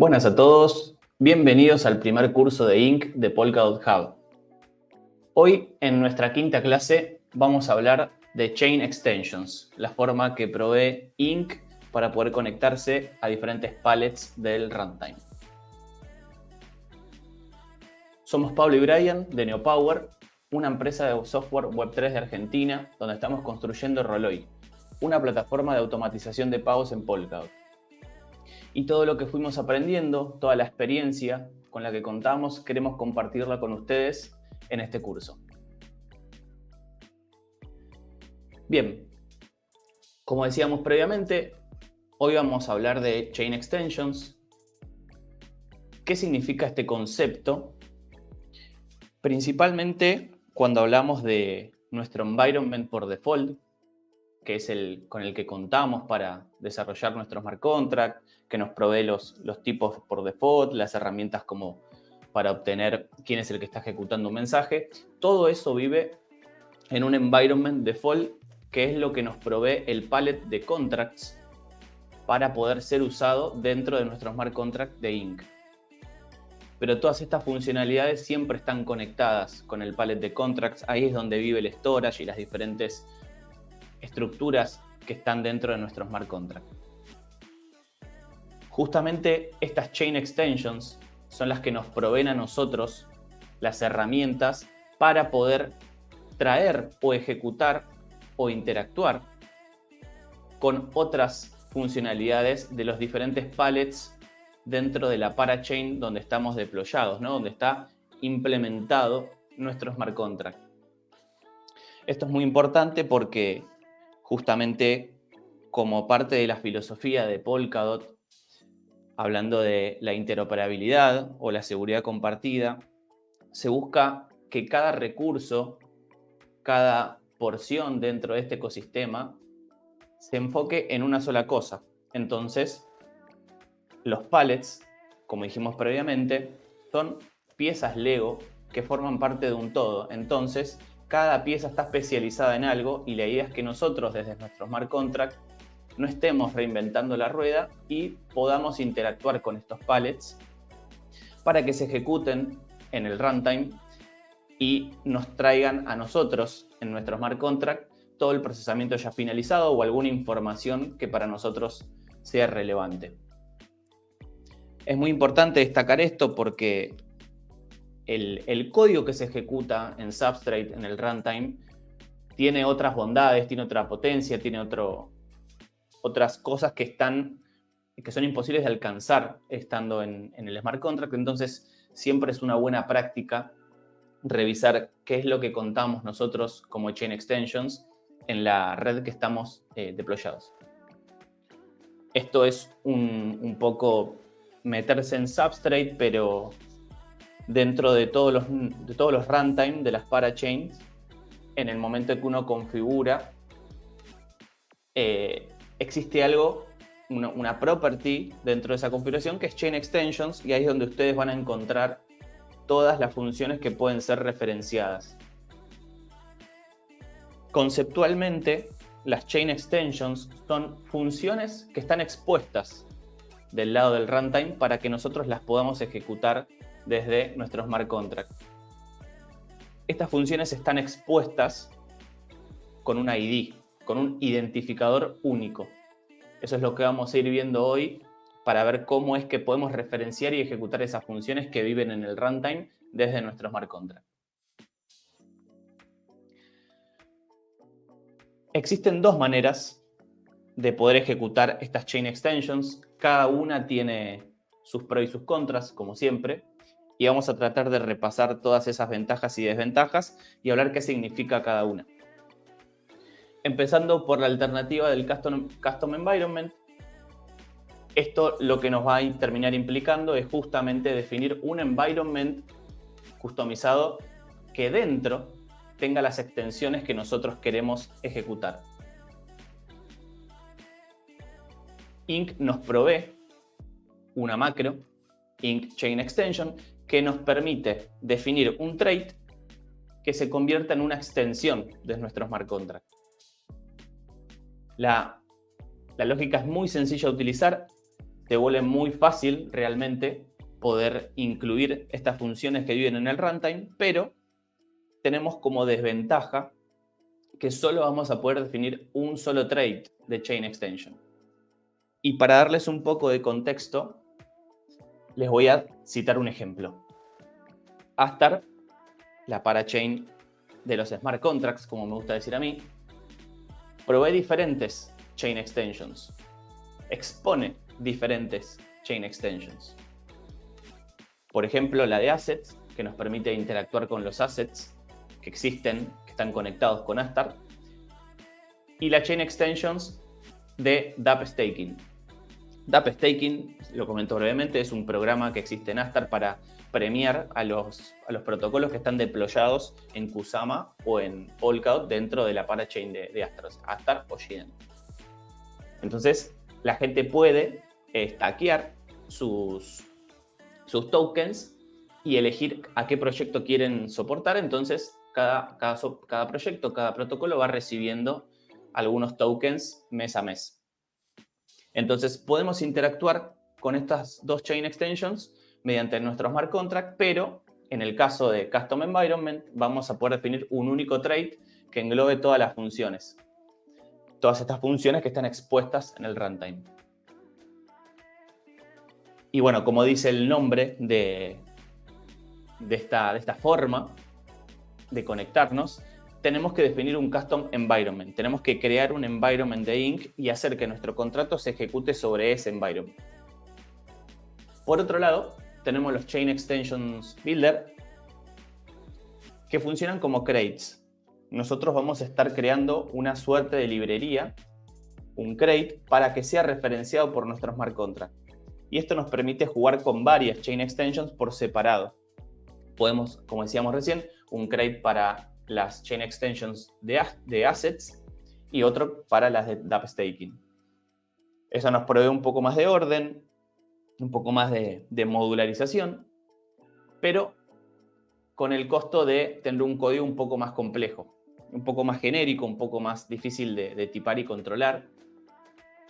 Buenas a todos, bienvenidos al primer curso de Inc. de Polkadot Hub. Hoy, en nuestra quinta clase, vamos a hablar de Chain Extensions, la forma que provee Inc. para poder conectarse a diferentes pallets del runtime. Somos Pablo y Brian de Neopower, una empresa de software Web3 de Argentina, donde estamos construyendo Roloi, una plataforma de automatización de pagos en Polkadot. Y todo lo que fuimos aprendiendo, toda la experiencia con la que contamos, queremos compartirla con ustedes en este curso. Bien, como decíamos previamente, hoy vamos a hablar de Chain Extensions. ¿Qué significa este concepto? Principalmente cuando hablamos de nuestro environment por default, que es el con el que contamos para desarrollar nuestro smart contract, que nos provee los tipos por default, las herramientas como para obtener quién es el que está ejecutando un mensaje. Todo eso vive en un environment default, que es lo que nos provee el pallet de contracts para poder ser usado dentro de nuestro smart contract de Inc. Pero todas estas funcionalidades siempre están conectadas con el pallet de contracts. Ahí es donde vive el storage y las diferentes estructuras que están dentro de nuestro smart contract. Justamente estas chain extensions son las que nos proveen a nosotros las herramientas para poder traer o ejecutar o interactuar con otras funcionalidades de los diferentes pallets dentro de la parachain donde estamos deployados, ¿no? Donde está implementado nuestro smart contract. Esto es muy importante porque justamente como parte de la filosofía de Polkadot, hablando de la interoperabilidad o la seguridad compartida, se busca que cada recurso, cada porción dentro de este ecosistema se enfoque en una sola cosa. Entonces, los pallets, como dijimos previamente, son piezas Lego que forman parte de un todo. Entonces, cada pieza está especializada en algo y la idea es que nosotros desde nuestro smart contract no estemos reinventando la rueda y podamos interactuar con estos pallets para que se ejecuten en el runtime y nos traigan a nosotros en nuestro smart contract todo el procesamiento ya finalizado o alguna información que para nosotros sea relevante. Es muy importante destacar esto porque el código que se ejecuta en Substrate, en el runtime, tiene otras bondades, tiene otra potencia, tiene otras cosas que son imposibles de alcanzar estando en el smart contract. Entonces, siempre es una buena práctica revisar qué es lo que contamos nosotros como chain extensions en la red que estamos deployados. Esto es un poco meterse en Substrate, pero dentro de todos los runtime de las parachains, en el momento que uno configura, existe algo, una property dentro de esa configuración que es Chain Extensions, y ahí es donde ustedes van a encontrar todas las funciones que pueden ser referenciadas. Conceptualmente, las Chain Extensions son funciones que están expuestas del lado del runtime para que nosotros las podamos ejecutar desde nuestro smart contract. Estas funciones están expuestas con un ID, con un identificador único. Eso es lo que vamos a ir viendo hoy para ver cómo es que podemos referenciar y ejecutar esas funciones que viven en el runtime desde nuestro smart contract. Existen dos maneras de poder ejecutar estas chain extensions. Cada una tiene sus pros y sus contras, como siempre, y vamos a tratar de repasar todas esas ventajas y desventajas y hablar qué significa cada una. Empezando por la alternativa del Custom Environment. Esto lo que nos va a terminar implicando es justamente definir un environment customizado que dentro tenga las extensiones que nosotros queremos ejecutar. Inc. nos provee una macro, Inc. Chain Extension, que nos permite definir un trait que se convierta en una extensión de nuestro smart contract. La lógica es muy sencilla de utilizar. te vuelve muy fácil realmente poder incluir estas funciones que viven en el runtime, pero tenemos como desventaja que solo vamos a poder definir un solo trait de chain extension. Y para darles un poco de contexto, les voy a citar un ejemplo. Astar, la parachain de los smart contracts, como me gusta decir a mí, provee diferentes chain extensions, expone diferentes chain extensions. Por ejemplo, la de assets, que nos permite interactuar con los assets que existen, que están conectados con Astar, y la chain extensions de dApp Staking. dApp Staking, lo comento brevemente, es un programa que existe en Astar para premiar a los protocolos que están deployados en Kusama o en Polkadot dentro de la parachain de Astar, Astar o Shiden. Entonces, la gente puede stackear sus tokens y elegir a qué proyecto quieren soportar. Entonces, cada proyecto, cada protocolo va recibiendo algunos tokens mes a mes. Entonces, podemos interactuar con estas dos chain extensions mediante nuestro smart contract, pero en el caso de Custom Environment vamos a poder definir un único trait que englobe todas las funciones. Todas estas funciones que están expuestas en el runtime. Y bueno, como dice el nombre de esta forma de conectarnos, tenemos que definir un custom environment. Tenemos que crear un environment de Inc. y hacer que nuestro contrato se ejecute sobre ese environment. Por otro lado, tenemos los Chain Extensions Builder, que funcionan como crates. Nosotros vamos a estar creando una suerte de librería, un crate, para que sea referenciado por nuestro smart contract. Y esto nos permite jugar con varias Chain Extensions por separado. Podemos, como decíamos recién, un crate para las Chain Extensions de Assets y otro para las de dApp Staking. Eso nos provee un poco más de orden, un poco más de modularización, pero con el costo de tener un código un poco más complejo, un poco más genérico, un poco más difícil de tipar y controlar,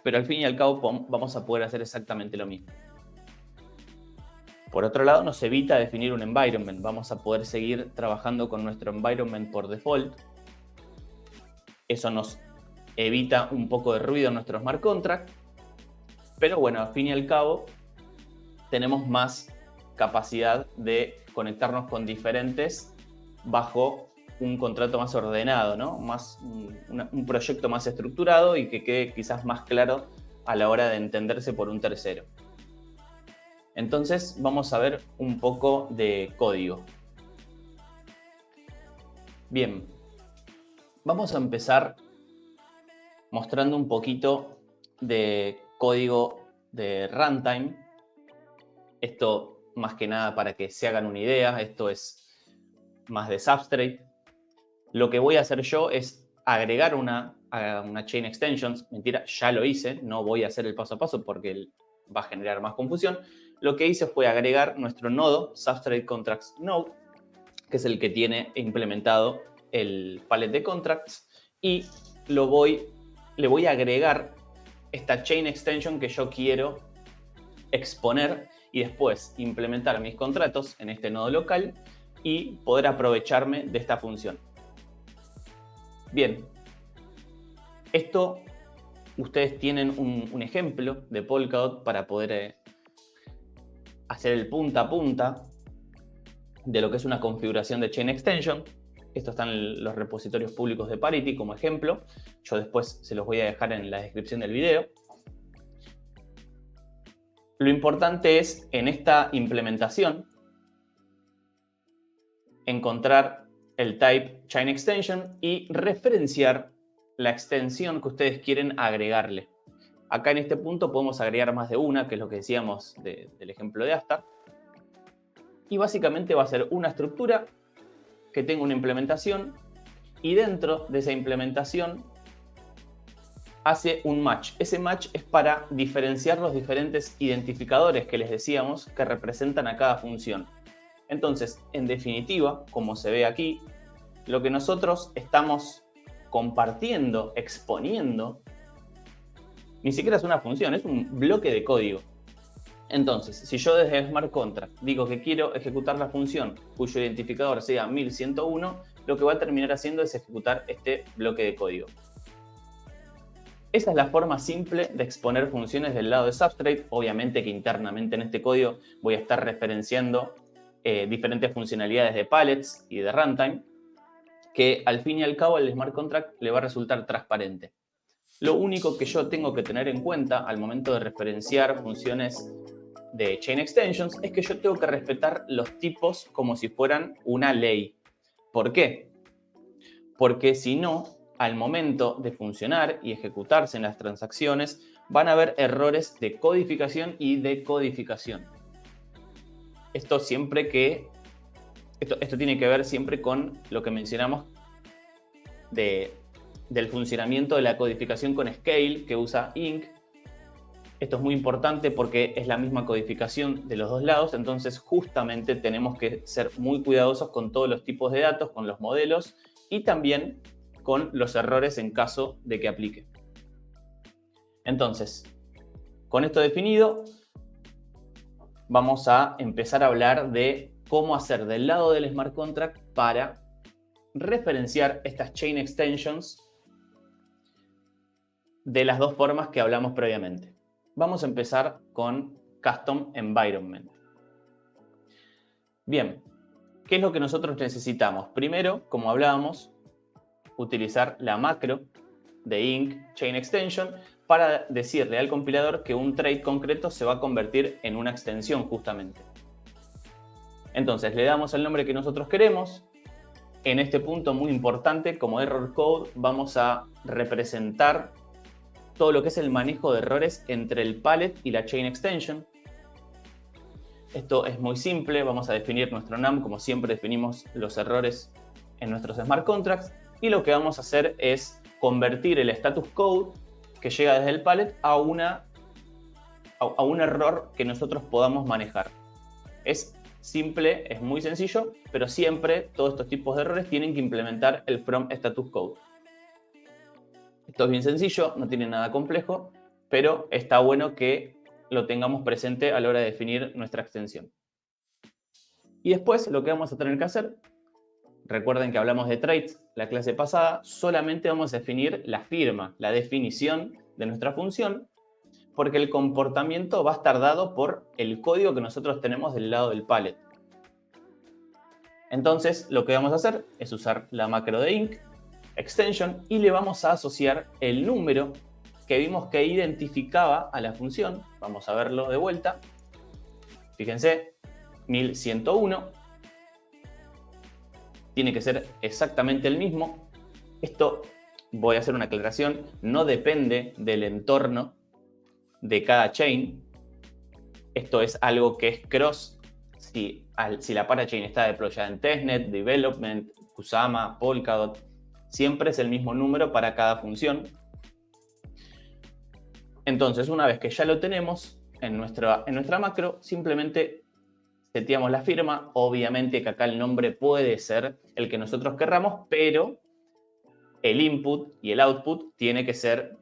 pero al fin y al cabo vamos a poder hacer exactamente lo mismo. Por otro lado, nos evita definir un environment. Vamos a poder seguir trabajando con nuestro environment por default. Eso nos evita un poco de ruido en nuestro smart contract, pero bueno, al fin y al cabo tenemos más capacidad de conectarnos con diferentes bajo un contrato más ordenado, ¿no? Un proyecto más estructurado y que quede quizás más claro a la hora de entenderse por un tercero. Entonces vamos a ver un poco de código. Bien, vamos a empezar mostrando un poquito de código de runtime. Esto más que nada para que se hagan una idea, esto es más de Substrate. Lo que voy a hacer yo es agregar una chain extensions. Mentira, ya lo hice, no voy a hacer el paso a paso porque va a generar más confusión. Lo que hice fue agregar nuestro nodo, Substrate Contracts Node, que es el que tiene implementado el palette de contracts, y le voy a agregar esta chain extension que yo quiero exponer y después implementar mis contratos en este nodo local y poder aprovecharme de esta función. Bien, esto ustedes tienen un ejemplo de Polkadot para poder hacer el punta a punta de lo que es una configuración de Chain Extension. Esto está en los repositorios públicos de Parity como ejemplo. Yo después se los voy a dejar en la descripción del video. Lo importante es, en esta implementación, encontrar el type Chain Extension y referenciar la extensión que ustedes quieren agregarle. Acá en este punto podemos agregar más de una, que es lo que decíamos del ejemplo de Astar. Y básicamente va a ser una estructura que tenga una implementación y dentro de esa implementación hace un match. Ese match es para diferenciar los diferentes identificadores que les decíamos que representan a cada función. Entonces, en definitiva, como se ve aquí, lo que nosotros estamos compartiendo, exponiendo, ni siquiera es una función, es un bloque de código. Entonces, si yo desde Smart Contract digo que quiero ejecutar la función cuyo identificador sea 1101, lo que va a terminar haciendo es ejecutar este bloque de código. Esa es la forma simple de exponer funciones del lado de Substrate. Obviamente que internamente en este código voy a estar referenciando diferentes funcionalidades de pallets y de runtime, que al fin y al cabo al Smart Contract le va a resultar transparente. Lo único que yo tengo que tener en cuenta al momento de referenciar funciones de Chain Extensions es que yo tengo que respetar los tipos como si fueran una ley. ¿Por qué? Porque si no, al momento de funcionar y ejecutarse en las transacciones, van a haber errores de codificación y decodificación. Esto tiene que ver siempre con lo que mencionamos del funcionamiento de la codificación con Scale que usa Inc. Esto es muy importante porque es la misma codificación de los dos lados, entonces justamente tenemos que ser muy cuidadosos con todos los tipos de datos, con los modelos y también con los errores en caso de que aplique. Entonces, con esto definido, vamos a empezar a hablar de cómo hacer del lado del Smart Contract para referenciar estas Chain Extensions de las dos formas que hablamos previamente. Vamos a empezar con Custom Environment. Bien, ¿qué es lo que nosotros necesitamos? Primero, como hablábamos, utilizar la macro de Inc Chain Extension para decirle al compilador que un trait concreto se va a convertir en una extensión justamente. Entonces le damos el nombre que nosotros queremos. En este punto muy importante, como error code, vamos a representar todo lo que es el manejo de errores entre el pallet y la chain extension. Esto es muy simple, vamos a definir nuestro num como siempre definimos los errores en nuestros smart contracts y lo que vamos a hacer es convertir el status code que llega desde el pallet a un error que nosotros podamos manejar. Es simple, es muy sencillo, pero siempre todos estos tipos de errores tienen que implementar el from status code. Esto es bien sencillo, no tiene nada complejo, pero está bueno que lo tengamos presente a la hora de definir nuestra extensión. Y después lo que vamos a tener que hacer, recuerden que hablamos de traits la clase pasada, solamente vamos a definir la firma, la definición de nuestra función, porque el comportamiento va a estar dado por el código que nosotros tenemos del lado del pallet. Entonces lo que vamos a hacer es usar la macro de Inc extension y le vamos a asociar el número que vimos que identificaba a la función. Vamos a verlo de vuelta. Fíjense, 1101. Tiene que ser exactamente el mismo. Esto, voy a hacer una aclaración, no depende del entorno de cada chain. Esto es algo que es cross. Si la parachain está deployada en testnet, development, Kusama, Polkadot, siempre es el mismo número para cada función. Entonces, una vez que ya lo tenemos en nuestra macro, simplemente seteamos la firma. Obviamente que acá el nombre puede ser el que nosotros querramos, pero el input y el output tiene que ser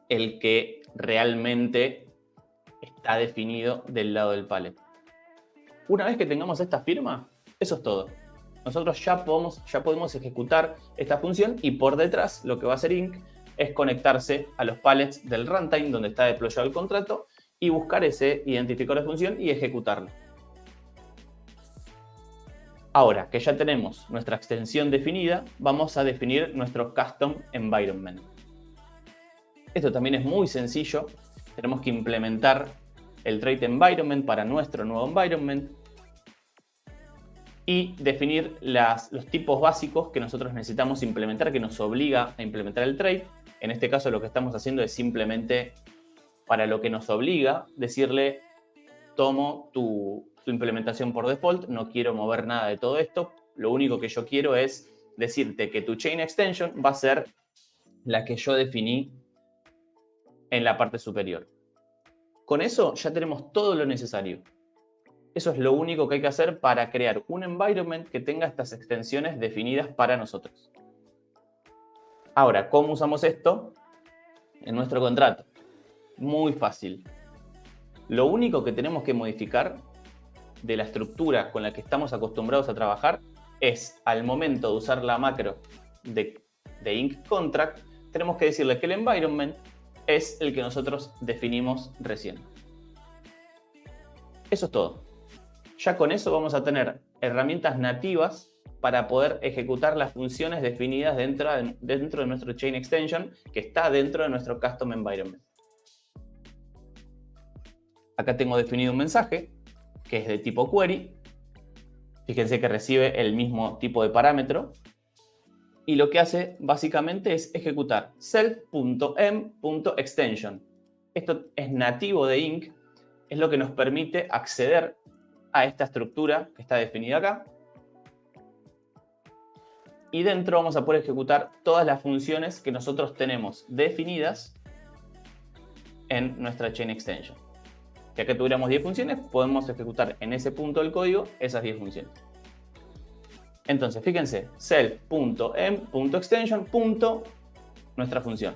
el que realmente está definido del lado del pallet. Una vez que tengamos esta firma, eso es todo. Nosotros ya podemos ejecutar esta función y por detrás lo que va a hacer Inc es conectarse a los pallets del runtime donde está deployado el contrato y buscar ese identificador de función y ejecutarlo. Ahora que ya tenemos nuestra extensión definida, vamos a definir nuestro Custom Environment. Esto también es muy sencillo. Tenemos que implementar el trait environment para nuestro nuevo environment y definir los tipos básicos que nosotros necesitamos implementar, que nos obliga a implementar el trait. En este caso lo que estamos haciendo es simplemente para lo que nos obliga decirle tomo tu implementación por default, no quiero mover nada de todo esto, lo único que yo quiero es decirte que tu chain extension va a ser la que yo definí en la parte superior. Con eso ya tenemos todo lo necesario. Eso es lo único que hay que hacer para crear un environment que tenga estas extensiones definidas para nosotros. Ahora, ¿cómo usamos esto en nuestro contrato? Muy fácil. Lo único que tenemos que modificar de la estructura con la que estamos acostumbrados a trabajar es, al momento de usar la macro de inc contract, tenemos que decirle que el environment es el que nosotros definimos recién. Eso es todo. Ya con eso vamos a tener herramientas nativas para poder ejecutar las funciones definidas dentro de nuestro chain extension que está dentro de nuestro custom environment. Acá tengo definido un mensaje que es de tipo query. Fíjense que recibe el mismo tipo de parámetro. Y lo que hace básicamente es ejecutar self.em.extension. Esto es nativo de inc, es lo que nos permite acceder a esta estructura que está definida acá. Y dentro vamos a poder ejecutar todas las funciones que nosotros tenemos definidas en nuestra chain extension. Ya que tuviéramos 10 funciones, podemos ejecutar en ese punto del código esas 10 funciones. Entonces, fíjense, self.em.extension. Nuestra función.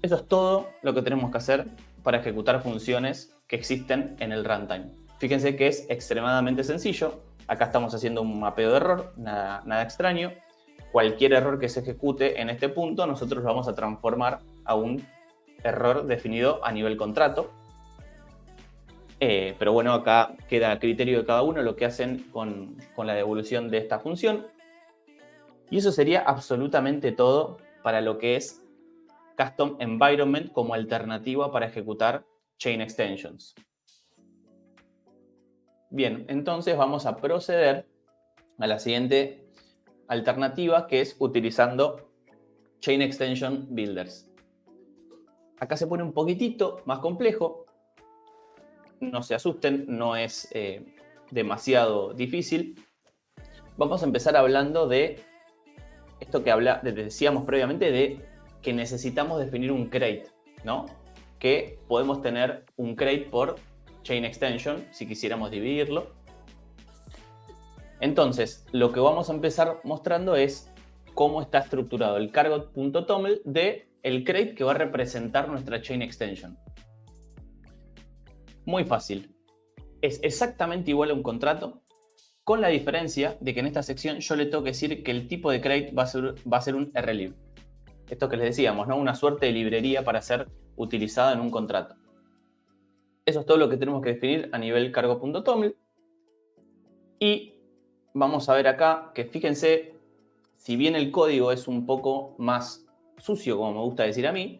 Eso es todo lo que tenemos que hacer para ejecutar funciones que existen en el runtime. Fíjense que es extremadamente sencillo. Acá estamos haciendo un mapeo de error, nada extraño. Cualquier error que se ejecute en este punto, nosotros lo vamos a transformar a un error definido a nivel contrato. Pero bueno, acá queda a criterio de cada uno lo que hacen con la devolución de esta función. Y eso sería absolutamente todo para lo que es Custom Environment como alternativa para ejecutar Chain Extensions. Bien, entonces vamos a proceder a la siguiente alternativa, que es utilizando Chain Extension Builders. Acá se pone un poquitito más complejo. No se asusten, no es demasiado difícil. Vamos a empezar hablando de esto que decíamos previamente, de que necesitamos definir un crate, ¿no? Que podemos tener un crate por chain extension si quisiéramos dividirlo. Entonces, lo que vamos a empezar mostrando es cómo está estructurado el cargo.toml de el crate que va a representar nuestra chain extension. Muy fácil. Es exactamente igual a un contrato, con la diferencia de que en esta sección yo le tengo que decir que el tipo de crate va a ser un rlib. Esto que les decíamos, ¿no? Una suerte de librería para ser utilizada en un contrato. Eso es todo lo que tenemos que definir a nivel cargo.toml. Y vamos a ver acá que fíjense, si bien el código es un poco más sucio, como me gusta decir a mí,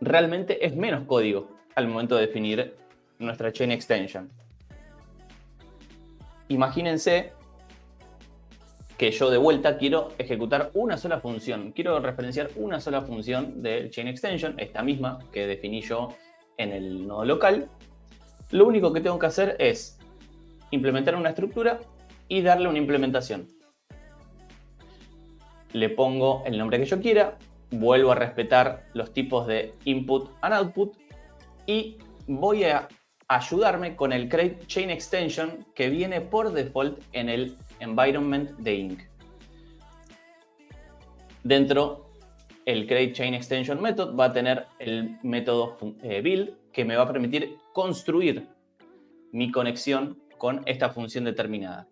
realmente es menos código al momento de definir nuestra chain extension. Imagínense que yo de vuelta quiero ejecutar una sola función. Quiero referenciar una sola función del chain extension, esta misma que definí yo en el nodo local. Lo único que tengo que hacer es implementar una estructura y darle una implementación. Le pongo el nombre que yo quiera, vuelvo a respetar los tipos de input and output y voy a ayudarme con el create chain extension que viene por default en el environment de inc. Dentro, el create chain extension method va a tener el método build que me va a permitir construir mi conexión con esta función determinada.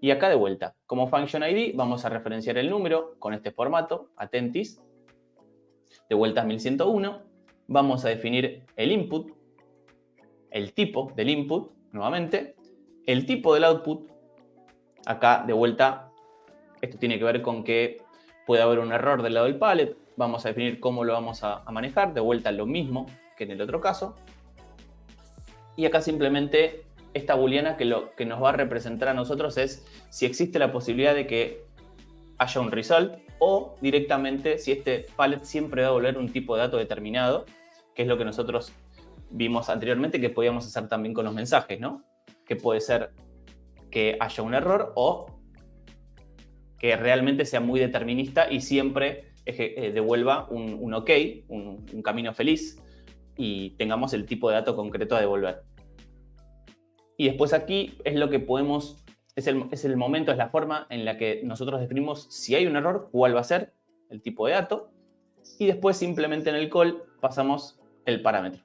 Y acá de vuelta, como function ID vamos a referenciar el número con este formato, attentis, de vuelta 1101. Vamos a definir el input, el tipo del input, nuevamente, el tipo del output. Acá de vuelta, esto tiene que ver con que puede haber un error del lado del pallet. Vamos a definir cómo lo vamos a manejar, de vuelta lo mismo que en el otro caso. Y acá simplemente esta booleana que lo que nos va a representar a nosotros es si existe la posibilidad de que haya un result o directamente si este pallet siempre va a devolver un tipo de dato determinado, que es lo que nosotros vimos anteriormente que podíamos hacer también con los mensajes, ¿no? Que puede ser que haya un error o que realmente sea muy determinista y siempre devuelva un OK, un camino feliz y tengamos el tipo de dato concreto a devolver. Y después aquí es lo que podemos, es el momento, es la forma en la que nosotros definimos si hay un error, cuál va a ser el tipo de dato. Y después simplemente en el call pasamos el parámetro.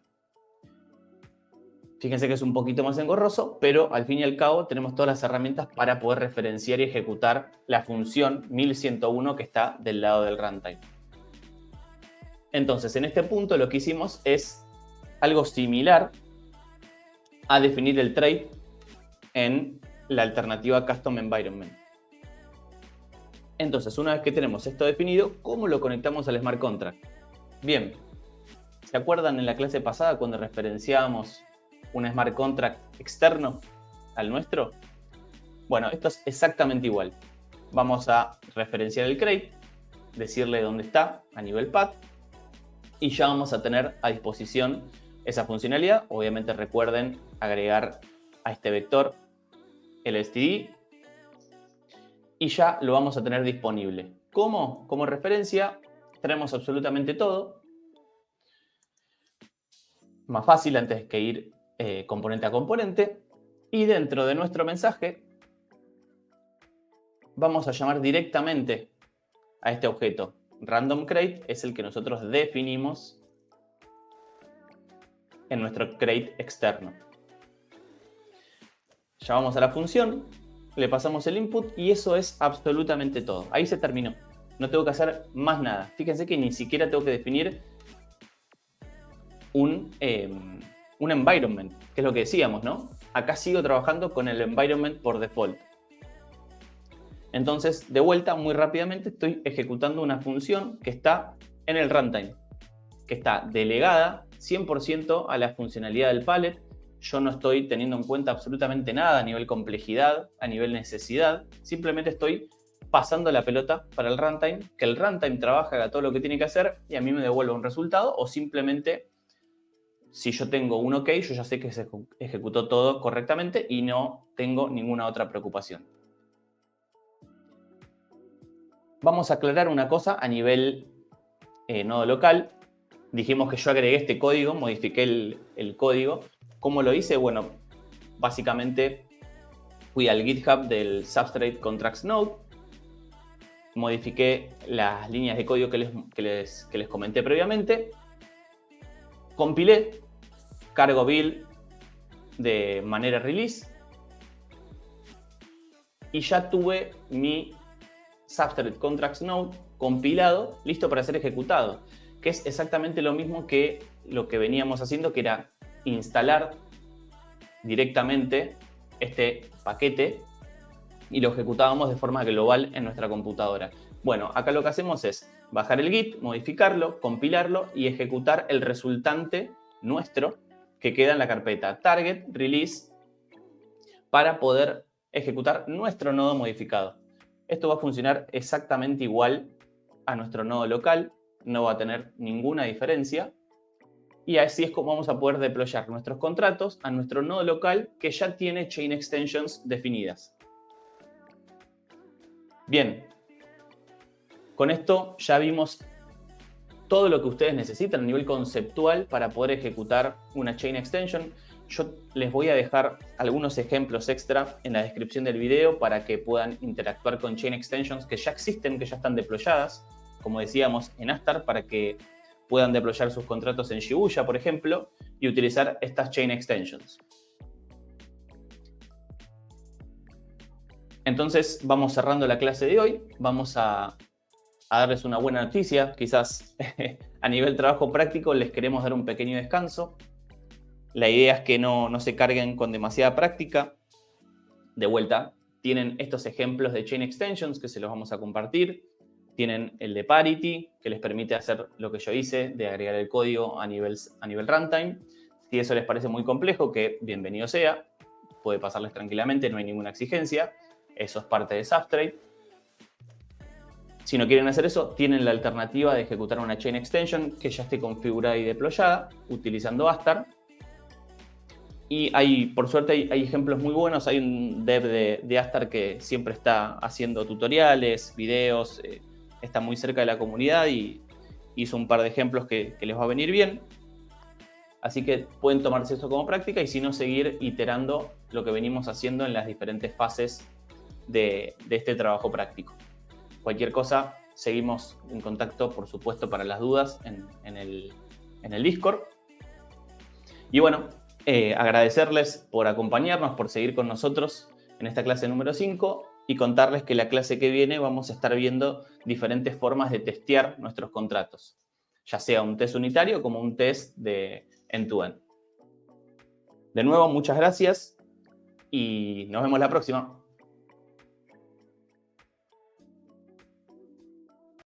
Fíjense que es un poquito más engorroso, pero al fin y al cabo tenemos todas las herramientas para poder referenciar y ejecutar la función 1101 que está del lado del runtime. Entonces, en este punto lo que hicimos es algo similar a definir el trait en la alternativa Custom Environment. Entonces, una vez que tenemos esto definido, ¿cómo lo conectamos al Smart Contract? Bien, ¿se acuerdan en la clase pasada cuando referenciábamos un Smart Contract externo al nuestro? Bueno, esto es exactamente igual. Vamos a referenciar el crate, decirle dónde está a nivel path, y ya vamos a tener a disposición esa funcionalidad. Obviamente recuerden agregar a este vector el std y ya lo vamos a tener disponible. ¿Cómo? Como referencia tenemos absolutamente todo. Más fácil antes que ir componente a componente. Y dentro de nuestro mensaje vamos a llamar directamente a este objeto. Random crate es el que nosotros definimos en nuestro crate externo. Llamamos a la función, le pasamos el input y eso es absolutamente todo. Ahí se terminó. No tengo que hacer más nada. Fíjense que ni siquiera tengo que definir un environment, que es lo que decíamos, ¿no? Acá sigo trabajando con el environment por default. Entonces, de vuelta, muy rápidamente estoy ejecutando una función que está en el runtime, que está delegada 100% a la funcionalidad del palette. Yo no estoy teniendo en cuenta absolutamente nada a nivel complejidad, a nivel necesidad. Simplemente estoy pasando la pelota para el runtime, que el runtime trabaje, haga todo lo que tiene que hacer y a mí me devuelva un resultado, o simplemente, si yo tengo un OK, yo ya sé que se ejecutó todo correctamente y no tengo ninguna otra preocupación. Vamos a aclarar una cosa a nivel nodo local. Dijimos que yo agregué este código, modifiqué el código. ¿Cómo lo hice? Bueno, básicamente fui al GitHub del Substrate Contracts Node, modifiqué las líneas de código que les comenté previamente, compilé, cargo build de manera release y ya tuve mi Substrate Contracts Node compilado, listo para ser ejecutado, que es exactamente lo mismo que lo que veníamos haciendo, que era instalar directamente este paquete y lo ejecutábamos de forma global en nuestra computadora. Bueno, acá lo que hacemos es bajar el Git, modificarlo, compilarlo y ejecutar el resultante nuestro que queda en la carpeta target release para poder ejecutar nuestro nodo modificado. Esto va a funcionar exactamente igual a nuestro nodo local, no va a tener ninguna diferencia. Y así es como vamos a poder deployar nuestros contratos a nuestro nodo local que ya tiene chain extensions definidas. Bien, con esto ya vimos todo lo que ustedes necesitan a nivel conceptual para poder ejecutar una chain extension. Yo les voy a dejar algunos ejemplos extra en la descripción del video para que puedan interactuar con chain extensions que ya existen, que ya están deployadas, como decíamos en Astar, para que puedan deployar sus contratos en Shibuya, por ejemplo, y utilizar estas chain extensions. Entonces, vamos cerrando la clase de hoy. Vamos a darles una buena noticia. Quizás a nivel trabajo práctico les queremos dar un pequeño descanso. La idea es que no se carguen con demasiada práctica. De vuelta, tienen estos ejemplos de chain extensions que se los vamos a compartir. Tienen el de Parity, que les permite hacer lo que yo hice, de agregar el código a nivel runtime. Si eso les parece muy complejo, que bienvenido sea, puede pasarles tranquilamente, no hay ninguna exigencia. Eso es parte de Substrate. Si no quieren hacer eso, tienen la alternativa de ejecutar una chain extension que ya esté configurada y deployada utilizando Astar. Y por suerte hay ejemplos muy buenos. Hay un dev de Astar que siempre está haciendo tutoriales, videos, está muy cerca de la comunidad y hizo un par de ejemplos que les va a venir bien. Así que pueden tomarse esto como práctica y si no, seguir iterando lo que venimos haciendo en las diferentes fases de este trabajo práctico. Cualquier cosa, seguimos en contacto, por supuesto, para las dudas en el Discord. Y bueno, Agradecerles por acompañarnos, por seguir con nosotros en esta clase número 5 y contarles que la clase que viene vamos a estar viendo diferentes formas de testear nuestros contratos, ya sea un test unitario como un test de end-to-end. De nuevo, muchas gracias y nos vemos la próxima.